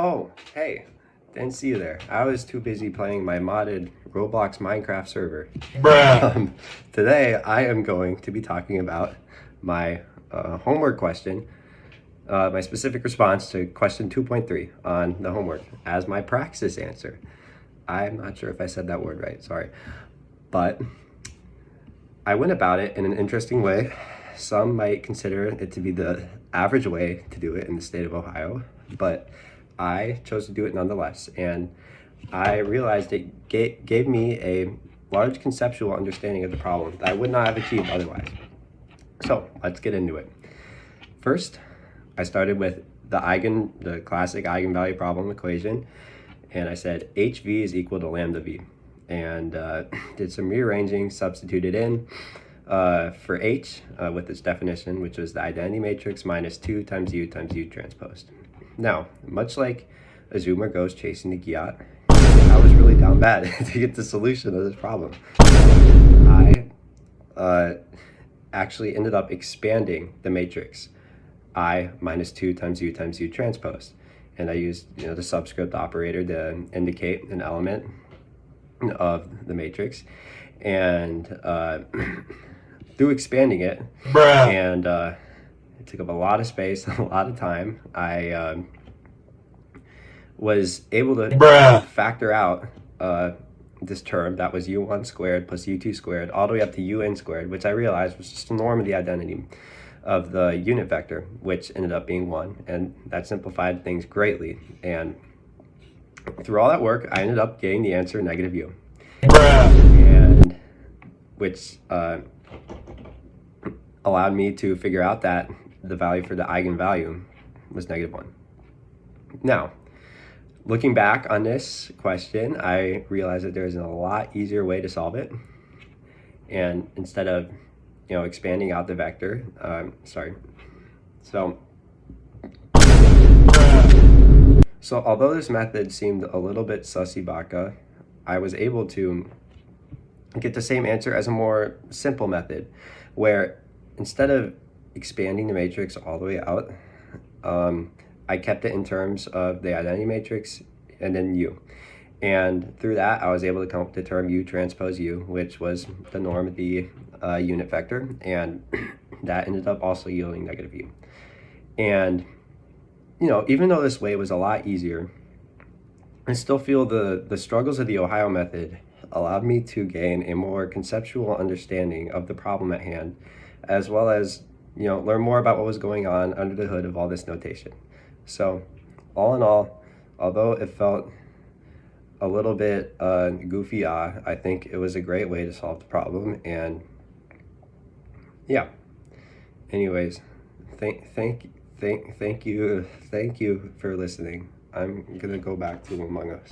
Oh, hey, didn't see you there. I was too busy playing my modded Roblox Minecraft server. Today, I am going to be talking about my homework question, my specific response to question 2.3 on the homework as my praxis answer. I'm not sure if I said that word right, sorry. But I went about it in an interesting way. Some might consider it to be the average way to do it in the state of Ohio, but I chose to do it nonetheless. And I realized it gave me a large conceptual understanding of the problem that I would not have achieved otherwise. So let's get into it. First, I started with the classic eigenvalue problem equation, and I said HV is equal to lambda V, and did some rearranging, substituted in for H with its definition, which was the identity matrix minus 2 times U transposed. Now, much like a zoomer goes chasing the gyatt, I was really down bad to get the solution of this problem. I actually ended up expanding the matrix I minus 2 times U transposed. And I used the subscript operator to indicate an element of the matrix. And through expanding it, and it took up a lot of space, a lot of time, I was able to factor out this term that was U1 squared plus U2 squared all the way up to UN squared, which I realized was just the norm of the identity of the unit vector, which ended up being 1, and that simplified things greatly. And through all that work, I ended up getting the answer negative U, and which allowed me to figure out that the value for the eigenvalue was negative 1. Now, looking back on this question, I realized that there's a lot easier way to solve it, and instead of expanding out the vector, So although this method seemed a little bit sussy baka, I was able to get the same answer as a more simple method, where instead of expanding the matrix all the way out, I kept it in terms of the identity matrix and then U. And through that, I was able to come up with the term U transpose U, which was the norm of the unit vector, and that ended up also yielding negative U. And even though this way was a lot easier, I still feel the struggles of the Ohio method allowed me to gain a more conceptual understanding of the problem at hand, as well as learn more about what was going on under the hood of all this notation. So all in all, although it felt a little bit goofy, I think it was a great way to solve the problem. And yeah, anyways, thank you for listening. I'm gonna go back to Among Us.